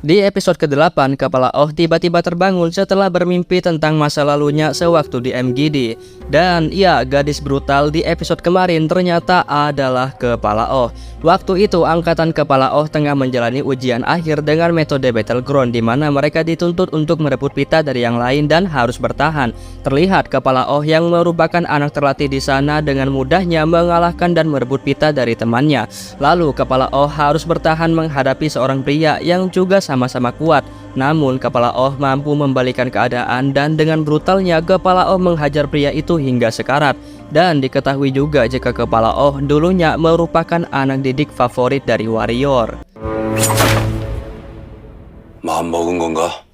Di episode ke-8, Kepala Oh tiba-tiba terbangun setelah bermimpi tentang masa lalunya sewaktu di MGD. Dan ya, gadis brutal di episode kemarin ternyata adalah Kepala Oh. Waktu itu, angkatan Kepala Oh tengah menjalani ujian akhir dengan metode Battleground, di mana mereka dituntut untuk merebut pita dari yang lain dan harus bertahan. Terlihat Kepala Oh yang merupakan anak terlatih di sana dengan mudahnya mengalahkan dan merebut pita dari temannya. Lalu Kepala Oh harus bertahan menghadapi seorang pria yang juga sama-sama kuat. Namun Kepala Oh mampu membalikan keadaan dan dengan brutalnya Kepala Oh menghajar pria itu hingga sekarat. Dan diketahui juga jika Kepala Oh dulunya merupakan anak didik favorit dari warrior. 마음 먹은 건가?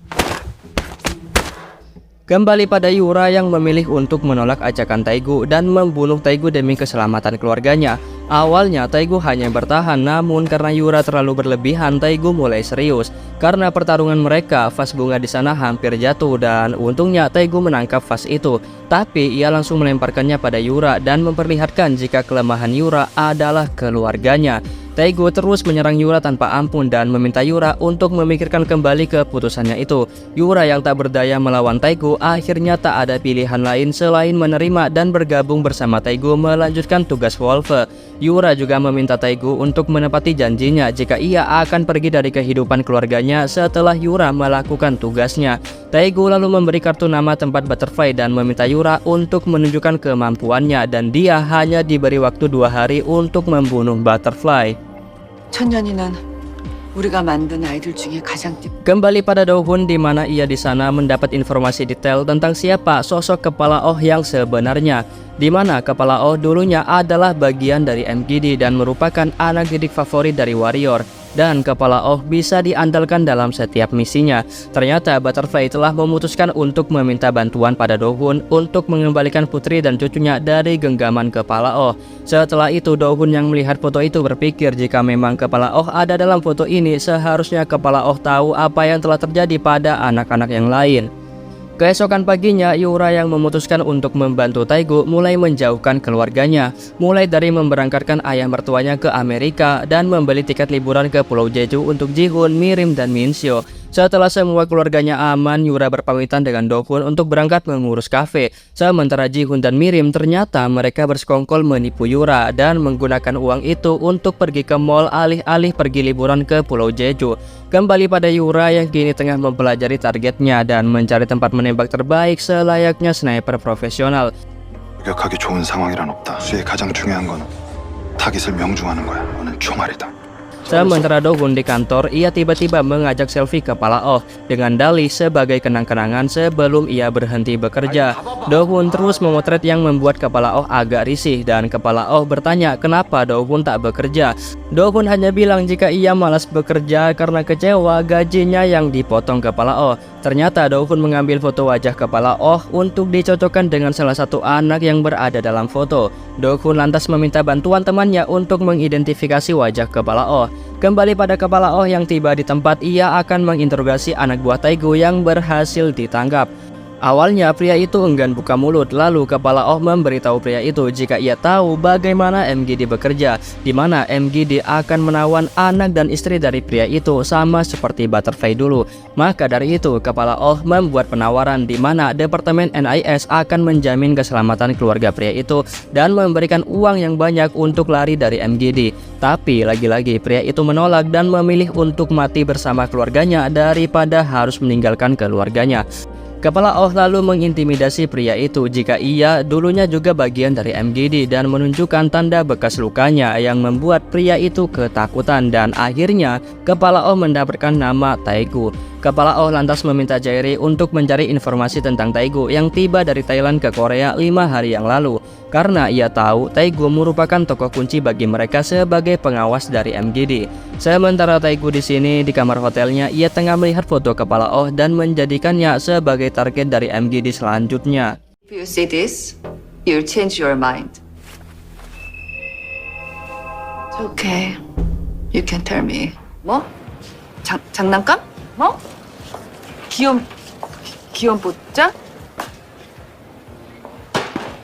Kembali pada Yura yang memilih untuk menolak ajakan Taegu dan membunuh Taegu demi keselamatan keluarganya. Awalnya Taegu hanya bertahan, namun karena Yura terlalu berlebihan, Taegu mulai serius. Karena pertarungan mereka, vas bunga di sana hampir jatuh dan untungnya Taegu menangkap vas itu. Tapi ia langsung melemparkannya pada Yura dan memperlihatkan jika kelemahan Yura adalah keluarganya. Taegu terus menyerang Yura tanpa ampun dan meminta Yura untuk memikirkan kembali keputusannya itu. Yura yang tak berdaya melawan Taegu akhirnya tak ada pilihan lain selain menerima dan bergabung bersama Taegu melanjutkan tugas Wolfe. Yura juga meminta Taegu untuk menepati janjinya jika ia akan pergi dari kehidupan keluarganya setelah Yura melakukan tugasnya. Taegu lalu memberi kartu nama tempat Butterfly dan meminta Yura untuk menunjukkan kemampuannya dan dia hanya diberi waktu 2 hari untuk membunuh Butterfly. 천년이는 우리가 만든 아이들 중에 가장 Kembali pada Dohun, di mana ia di sana mendapat informasi detail tentang siapa sosok Kepala Oh yang sebenarnya. Di mana Kepala Oh dulunya adalah bagian dari MGD dan merupakan anak didik favorit dari warrior. Dan Kepala Oh bisa diandalkan dalam setiap misinya. Ternyata Butterfly telah memutuskan untuk meminta bantuan pada Dohun untuk mengembalikan putri dan cucunya dari genggaman Kepala Oh. Setelah itu Dohun yang melihat foto itu berpikir jika memang Kepala Oh ada dalam foto ini, seharusnya Kepala Oh tahu apa yang telah terjadi pada anak-anak yang lain. Keesokan paginya, Yura yang memutuskan untuk membantu Taegu mulai menjauhkan keluarganya, mulai dari memberangkatkan ayah mertuanya ke Amerika dan membeli tiket liburan ke Pulau Jeju untuk Ji-hoon, Mirim, dan Min-seo. Setelah semua keluarganya aman, Yura berpamitan dengan Do-hoon untuk berangkat mengurus kafe. Sementara Ji-hoon dan Mirim ternyata mereka bersekongkol menipu Yura dan menggunakan uang itu untuk pergi ke mall alih-alih pergi liburan ke Pulau Jeju. Kembali pada Yura yang kini tengah mempelajari targetnya dan mencari tempat menembak terbaik selayaknya sniper profesional. 공격하기 좋은 상황이란 없다. 수의 가장 중요한 건 타깃을 명중하는 거야. 너는 총알이다. Sementara Do-hoon di kantor, ia tiba-tiba mengajak selfie Kepala Oh dengan dalih sebagai kenang-kenangan sebelum ia berhenti bekerja. Do-hoon terus memotret yang membuat Kepala Oh agak risih dan Kepala Oh bertanya kenapa Do-hoon tak bekerja. Do-hoon hanya bilang jika ia malas bekerja karena kecewa gajinya yang dipotong Kepala Oh. Ternyata Do-hoon mengambil foto wajah Kepala Oh untuk dicocokkan dengan salah satu anak yang berada dalam foto. Do-hoon lantas meminta bantuan temannya untuk mengidentifikasi wajah Kepala Oh. Kembali pada Kepala Oh yang tiba di tempat, ia akan menginterogasi anak buah Taegu yang berhasil ditangkap. Awalnya pria itu enggan buka mulut, lalu Kepala Oh memberitahu pria itu jika ia tahu bagaimana MGD bekerja, di mana MGD akan menawan anak dan istri dari pria itu sama seperti Butterfly dulu. Maka dari itu Kepala Oh membuat penawaran di mana Departemen NIS akan menjamin keselamatan keluarga pria itu dan memberikan uang yang banyak untuk lari dari MGD. Tapi lagi-lagi pria itu menolak dan memilih untuk mati bersama keluarganya daripada harus meninggalkan keluarganya. Kepala Oh lalu mengintimidasi pria itu jika ia dulunya juga bagian dari MGD dan menunjukkan tanda bekas lukanya yang membuat pria itu ketakutan dan akhirnya Kepala Oh mendapatkan nama Taegu. Kepala Oh lantas meminta Jae-ri untuk mencari informasi tentang Taegu yang tiba dari Thailand ke Korea 5 hari yang lalu. Karena ia tahu Taegu merupakan tokoh kunci bagi mereka sebagai pengawas dari MGD. Sementara Taegu di sini di kamar hotelnya, ia tengah melihat foto Kepala Oh dan menjadikannya sebagai target dari MGD selanjutnya. If you see this, you'll change your mind. It's okay. You can tell me. 뭐? 장난감? 뭐? 귀염 보장?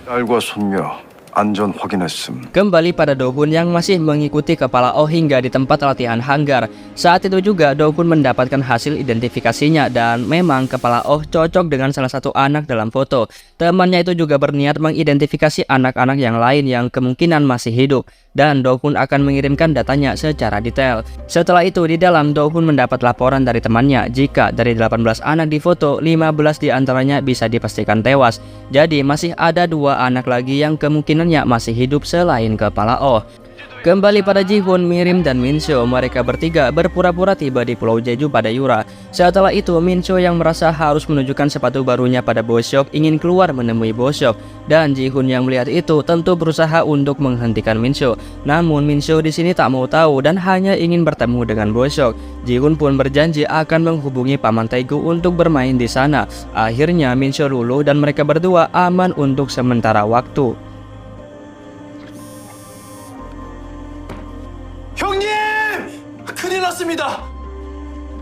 딸과 손녀 안전 확인했음. Kembali pada Do-hun yang masih mengikuti kepala Oh hingga di tempat latihan hanggar. Saat itu juga Do-hun mendapatkan hasil identifikasinya dan memang kepala Oh cocok dengan salah satu anak dalam foto. Temannya itu juga berniat mengidentifikasi anak-anak yang lain yang kemungkinan masih hidup dan Do-hun akan mengirimkan datanya secara detail. Setelah itu di dalam Do-hun mendapat laporan dari temannya jika dari 18 anak di foto 15 diantaranya bisa dipastikan tewas. Jadi masih ada 2 anak lagi yang kemungkinannya masih hidup selain kepala Oh. Kembali pada Ji-hoon, Mirim, dan Min-seo, mereka bertiga berpura-pura tiba di Pulau Jeju pada Yura. Setelah itu, Min-seo yang merasa harus menunjukkan sepatu barunya pada Boseok ingin keluar menemui Boseok. Dan Ji-hoon yang melihat itu tentu berusaha untuk menghentikan Min-seo. Namun Min-seo di sini tak mau tahu dan hanya ingin bertemu dengan Boseok. Ji-hoon pun berjanji akan menghubungi Paman Taegu untuk bermain di sana. Akhirnya Min-seo luluh dan mereka berdua aman untuk sementara waktu. 형님! 큰일 났습니다.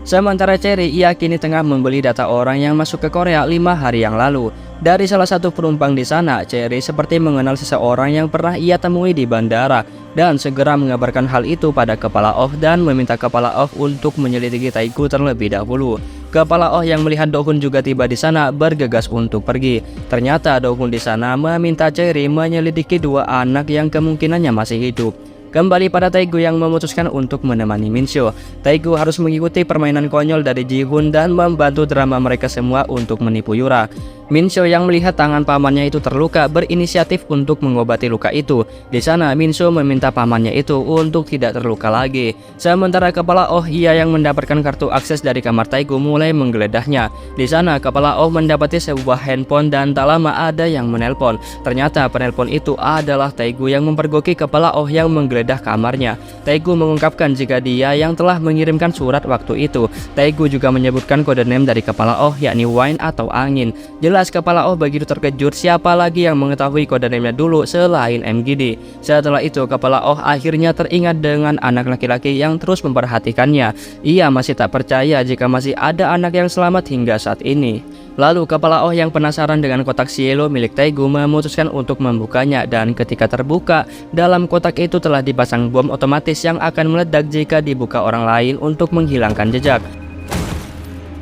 Sementara Cherry, ia kini tengah membeli data orang yang masuk ke Korea 5 hari yang lalu. Dari salah satu penumpang di sana, Cherry seperti mengenal seseorang yang pernah ia temui di bandara dan segera mengabarkan hal itu pada kepala Oh dan meminta kepala Oh untuk menyelidiki Taegu terlebih dahulu. Kepala Oh yang melihat Do-hun juga tiba di sana bergegas untuk pergi. Ternyata Do-hun di sana meminta Cherry menyelidiki 2 anak yang kemungkinannya masih hidup. Kembali pada Taegu yang memutuskan untuk menemani Min-seo. Taegu harus mengikuti permainan konyol dari Ji-hoon dan membantu drama mereka semua untuk menipu Yura. Min-seo yang melihat tangan pamannya itu terluka berinisiatif untuk mengobati luka itu. Di sana Min-seo meminta pamannya itu untuk tidak terluka lagi. Sementara kepala Oh, ia yang mendapatkan kartu akses dari kamar Taegu mulai menggeledahnya. Di sana kepala Oh mendapati sebuah handphone dan tak lama ada yang menelpon. Ternyata penelpon itu adalah Taegu yang mempergoki kepala Oh yang menggeledah kamarnya. Taegu mengungkapkan jika dia yang telah mengirimkan surat waktu itu. Taegu juga menyebutkan kode name dari kepala Oh yakni Wine atau angin. Jelas kepala Oh begitu terkejut siapa lagi yang mengetahui kode name-nya dulu selain MGD. Setelah itu kepala Oh akhirnya teringat dengan anak laki-laki yang terus memperhatikannya. Ia masih tak percaya jika masih ada anak yang selamat hingga saat ini. Lalu kepala Oh yang penasaran dengan kotak Cielo milik Taegu memutuskan untuk membukanya dan ketika terbuka, dalam kotak itu telah dipasang bom otomatis yang akan meledak jika dibuka orang lain untuk menghilangkan jejak.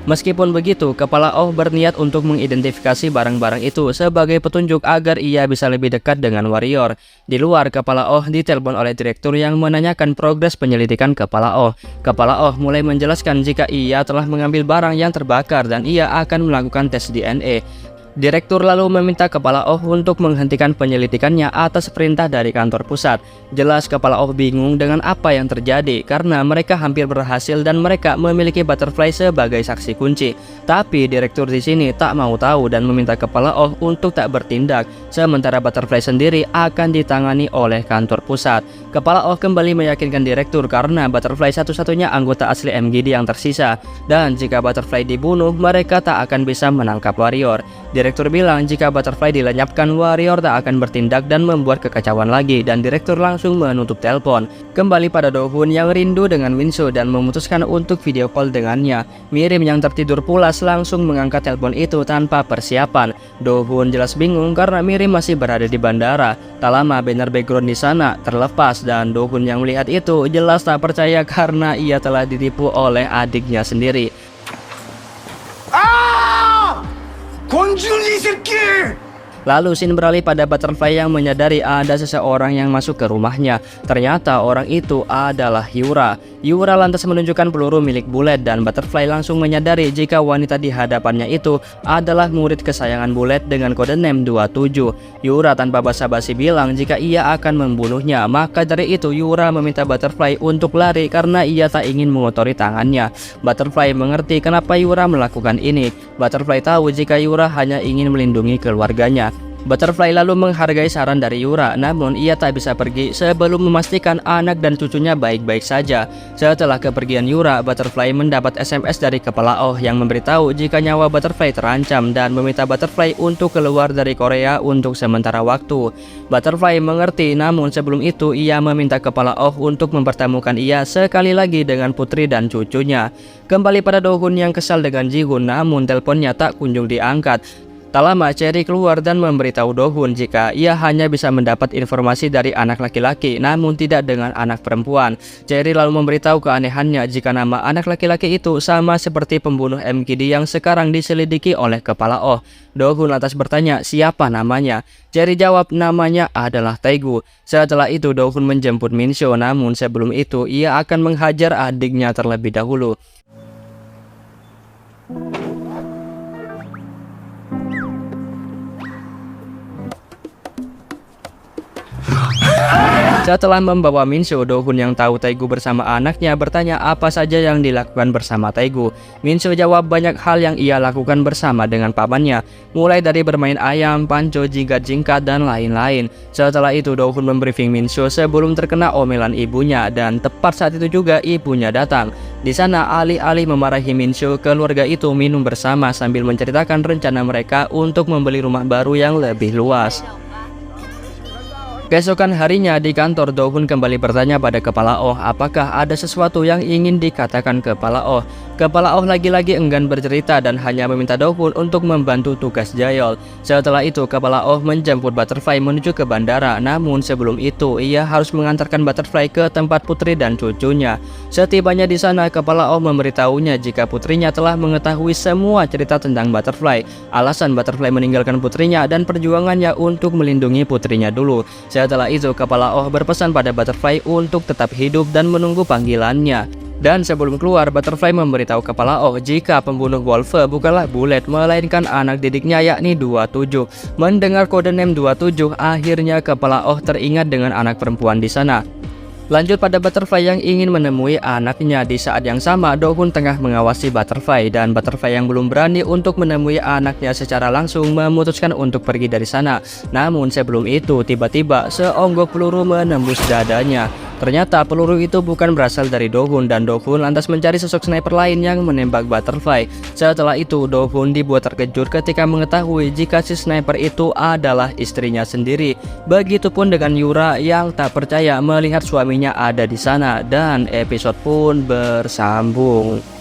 Meskipun begitu, kepala Oh berniat untuk mengidentifikasi barang-barang itu sebagai petunjuk agar ia bisa lebih dekat dengan warrior. Di luar, kepala Oh ditelepon oleh direktur yang menanyakan progres penyelidikan kepala Oh. Kepala Oh mulai menjelaskan jika ia telah mengambil barang yang terbakar dan ia akan melakukan tes DNA. Direktur lalu meminta kepala Oh untuk menghentikan penyelidikannya atas perintah dari kantor pusat. Jelas kepala Oh bingung dengan apa yang terjadi karena mereka hampir berhasil dan mereka memiliki Butterfly sebagai saksi kunci. Tapi direktur di sini tak mau tahu dan meminta kepala Oh untuk tak bertindak. Sementara Butterfly sendiri akan ditangani oleh kantor pusat. Kepala Oh kembali meyakinkan direktur karena Butterfly satu-satunya anggota asli MGD yang tersisa. Dan jika Butterfly dibunuh, mereka tak akan bisa menangkap warrior. Direktur bilang jika Butterfly dilenyapkan, warrior tak akan bertindak dan membuat kekacauan lagi dan direktur langsung menutup telepon. Kembali pada Do-hun yang rindu dengan Min-seo dan memutuskan untuk video call dengannya. Mirim yang tertidur pulas langsung mengangkat telepon itu tanpa persiapan. Do-hun jelas bingung karena Mirim masih berada di bandara. Tak lama banner background di sana terlepas dan Do-hun yang melihat itu jelas tak percaya karena ia telah ditipu oleh adiknya sendiri. 권준이 새끼! Lalu scene beralih pada Butterfly yang menyadari ada seseorang yang masuk ke rumahnya. Ternyata orang itu adalah Yura. Yura lantas menunjukkan peluru milik Bullet dan Butterfly langsung menyadari jika wanita di hadapannya itu adalah murid kesayangan Bullet dengan kode name 27. Yura tanpa basa-basi bilang jika ia akan membunuhnya. Maka dari itu Yura meminta Butterfly untuk lari karena ia tak ingin mengotori tangannya. Butterfly mengerti kenapa Yura melakukan ini. Butterfly tahu jika Yura hanya ingin melindungi keluarganya. Butterfly lalu menghargai saran dari Yura, namun ia tak bisa pergi sebelum memastikan anak dan cucunya baik-baik saja. Setelah kepergian Yura, Butterfly mendapat SMS dari kepala Oh yang memberitahu jika nyawa Butterfly terancam dan meminta Butterfly untuk keluar dari Korea untuk sementara waktu. Butterfly mengerti, namun sebelum itu ia meminta kepala Oh untuk mempertemukan ia sekali lagi dengan putri dan cucunya. Kembali pada Do-hun yang kesal dengan Ji-hoon, namun teleponnya tak kunjung diangkat. Tak lama, Cherry keluar dan memberitahu Do-hun jika ia hanya bisa mendapat informasi dari anak laki-laki, namun tidak dengan anak perempuan. Cherry lalu memberitahu keanehannya jika nama anak laki-laki itu sama seperti pembunuh MKD yang sekarang diselidiki oleh Kepala Oh. Do-hun lantas bertanya siapa namanya. Cherry jawab namanya adalah Taegu. Setelah itu Do-hun menjemput Min-soo, namun sebelum itu ia akan menghajar adiknya terlebih dahulu. Setelah membawa Min-soo, Do-hun yang tahu Taegu bersama anaknya bertanya apa saja yang dilakukan bersama Taegu. Min-soo jawab banyak hal yang ia lakukan bersama dengan pamannya, mulai dari bermain ayam, panco, jingkat-jingkat, dan lain-lain. Setelah itu Do-hun membriefing Min-soo sebelum terkena omelan ibunya, dan tepat saat itu juga ibunya datang. Di sana, alih-alih memarahi Min-soo, keluarga itu minum bersama sambil menceritakan rencana mereka untuk membeli rumah baru yang lebih luas. Keesokan harinya di kantor, Do-hun kembali bertanya pada Kepala Oh apakah ada sesuatu yang ingin dikatakan Kepala Oh. Kepala Oh lagi-lagi enggan bercerita dan hanya meminta Do-hun untuk membantu tugas Jayol. Setelah itu Kepala Oh menjemput Butterfly menuju ke bandara, namun sebelum itu ia harus mengantarkan Butterfly ke tempat putri dan cucunya. Setibanya di sana, Kepala Oh memberitahunya jika putrinya telah mengetahui semua cerita tentang Butterfly, alasan Butterfly meninggalkan putrinya dan perjuangannya untuk melindungi putrinya dulu. Setelah itu Kepala Oh berpesan pada Butterfly untuk tetap hidup dan menunggu panggilannya. Dan sebelum keluar, Butterfly memberitahu Kepala Oh jika pembunuh Wolfe bukanlah Bullet, melainkan anak didiknya yakni 27. Mendengar kode name 27, akhirnya Kepala Oh teringat dengan anak perempuan di sana. Lanjut pada Butterfly yang ingin menemui anaknya. Di saat yang sama, Do-hun tengah mengawasi Butterfly, dan Butterfly yang belum berani untuk menemui anaknya secara langsung memutuskan untuk pergi dari sana. Namun sebelum itu, tiba-tiba seonggok peluru menembus dadanya. Ternyata peluru itu bukan berasal dari Do-hun, dan Do-hun lantas mencari sosok sniper lain yang menembak Butterfly. Setelah itu, Do-hun dibuat terkejut ketika mengetahui jika si sniper itu adalah istrinya sendiri. Begitupun dengan Yura yang tak percaya melihat suaminya ada di sana, dan episode pun bersambung.